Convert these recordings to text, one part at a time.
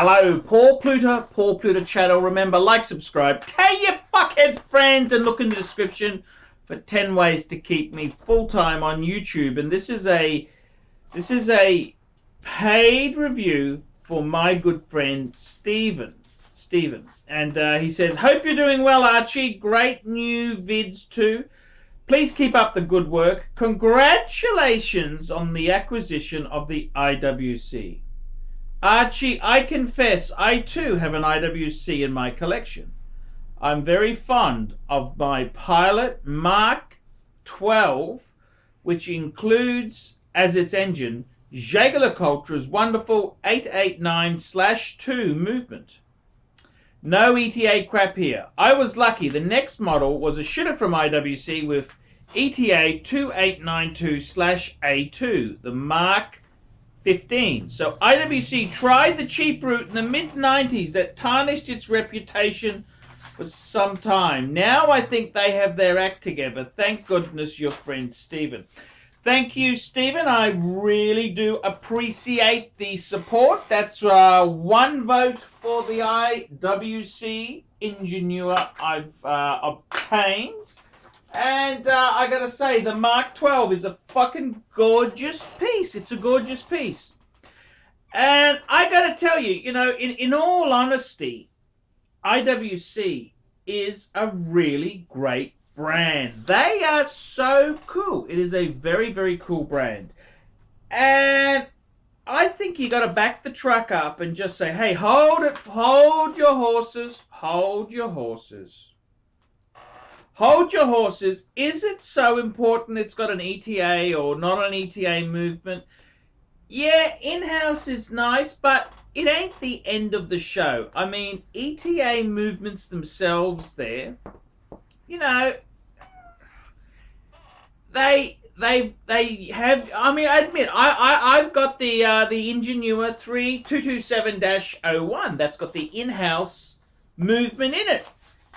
Hello, Paul Pluta channel. Remember, like, subscribe, tell your fuckhead friends, and look in the description for 10 ways to keep me full-time on YouTube. And this is a paid review for my good friend Steven. And he says, hope you're doing well, Archie. Great new vids too. Please keep up the good work. Congratulations on the acquisition of the IWC. Archie, I confess, I too have an IWC in my collection. I'm very fond of my Pilot Mark 12, which includes as its engine Jaeger-LeCoultre's wonderful 889/2 movement. No ETA crap here. I was lucky. The next model was a shitter from IWC with ETA 2892/A2, the Mark 15. So IWC tried the cheap route in the mid-90s that tarnished its reputation for some time. Now I think they have their act together. Thank goodness, your friend Steven. Thank you, Steven. I really do appreciate the support. That's one vote for the IWC Ingenieur I've obtained. And I gotta say, the Mark 12 is a fucking gorgeous piece. It's a gorgeous piece. And I gotta tell you, you know, in all honesty, IWC is a really great brand. They are so cool. It is a very, very cool brand. And I think you gotta back the truck up and just say, hey, hold it, hold your horses, hold your horses. Hold your horses. Is it so important it's got an ETA or not an ETA movement? Yeah, in-house is nice, but it ain't the end of the show. I mean, ETA movements themselves there, you know, they have, I mean, I admit, I've got the Ingenieur 3227-01. That's got the in-house movement in it.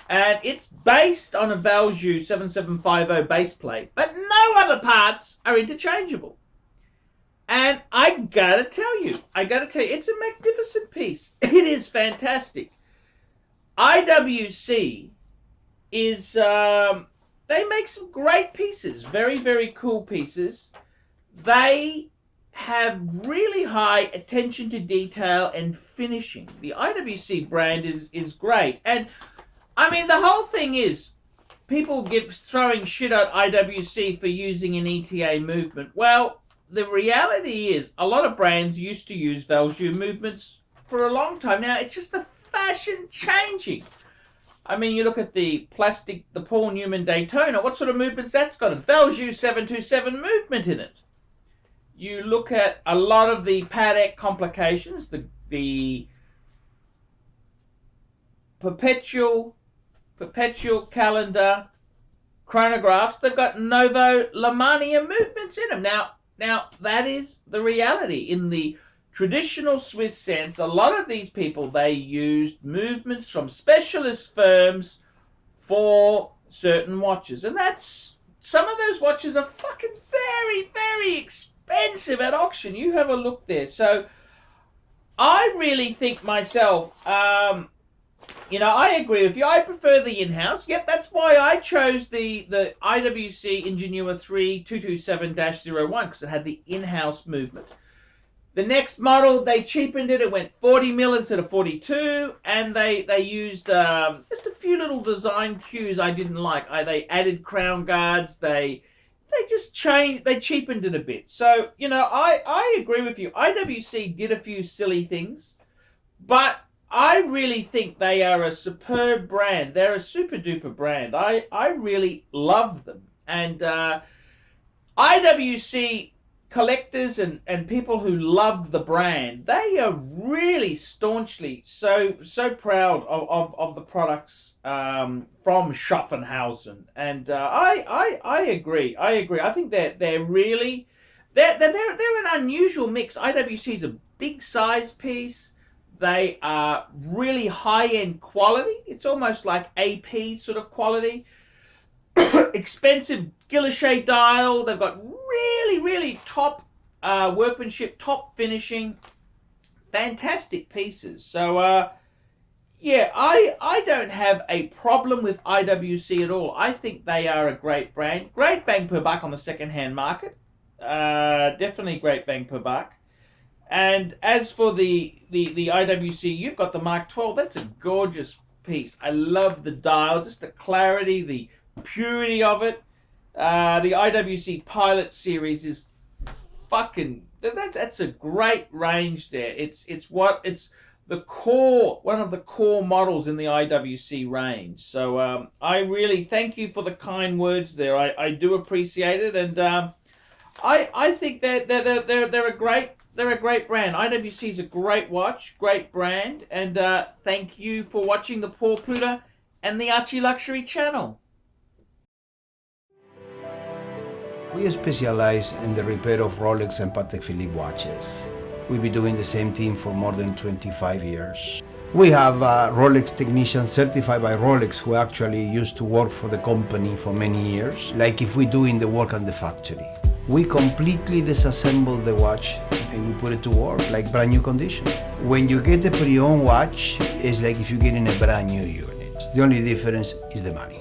And it's based on a Valjoux 7750 base plate, but no other parts are interchangeable. And I gotta tell you, it's a magnificent piece. It is fantastic. IWC is, they make some great pieces, very, very cool pieces. They have really high attention to detail and finishing. The IWC brand is great. And I mean, the whole thing is, people throwing shit at IWC for using an ETA movement. Well, the reality is, a lot of brands used to use Valjoux movements for a long time. Now, it's just the fashion changing. I mean, you look at the Paul Newman Daytona. What sort of movements that's got? A Valjoux 727 movement in it. You look at a lot of the Paddock complications, the perpetual calendar chronographs, they've got Novo Lamania movements in them. Now that is the reality. In the traditional Swiss sense, a lot of these people, they used movements from specialist firms for certain watches. And some of those watches are fucking very, very expensive at auction. You have a look there. So I really think myself, you know, I agree with you. I prefer the in-house. Yep, that's why I chose the IWC Ingenieur 3227-01, because it had the in-house movement. The next model, they cheapened it. It went 40 mil instead of 42, and they used just a few little design cues I didn't like. They added crown guards. They just changed. They cheapened it a bit. So, you know, I agree with you. IWC did a few silly things, but I really think they are a superb brand. They're a super duper brand. I really love them. And IWC collectors and people who love the brand, they are really staunchly so proud of the products from Schaffenhausen. And I agree. I think they're really they're an unusual mix. IWC is a big size piece. They are really high-end quality. It's almost like AP sort of quality. Expensive guilloche dial. They've got really, really top workmanship, top finishing. fantastic pieces. So yeah, I don't have a problem with IWC at all. I think they are a great brand. Great bang per buck on the second-hand market. Definitely great bang per buck. And as for the IWC, you've got the Mark 12. That's a gorgeous piece. I love the dial, just the clarity, the purity of it. The IWC Pilot series is fucking... That's a great range there. It's the core, one of the core models in the IWC range. So I really thank you for the kind words there. I do appreciate it, and I think they're a great brand. IWC is a great watch, great brand, and thank you for watching the Paul Pluta and the Archie Luxury channel. We specialize in the repair of Rolex and Patek Philippe watches. We've been doing the same thing for more than 25 years. We have Rolex technicians certified by Rolex who actually used to work for the company for many years, like if we're doing the work on the factory. We completely disassemble the watch and we put it to work like brand new condition. When you get a pre-owned watch, it's like if you're getting a brand new unit. The only difference is the money.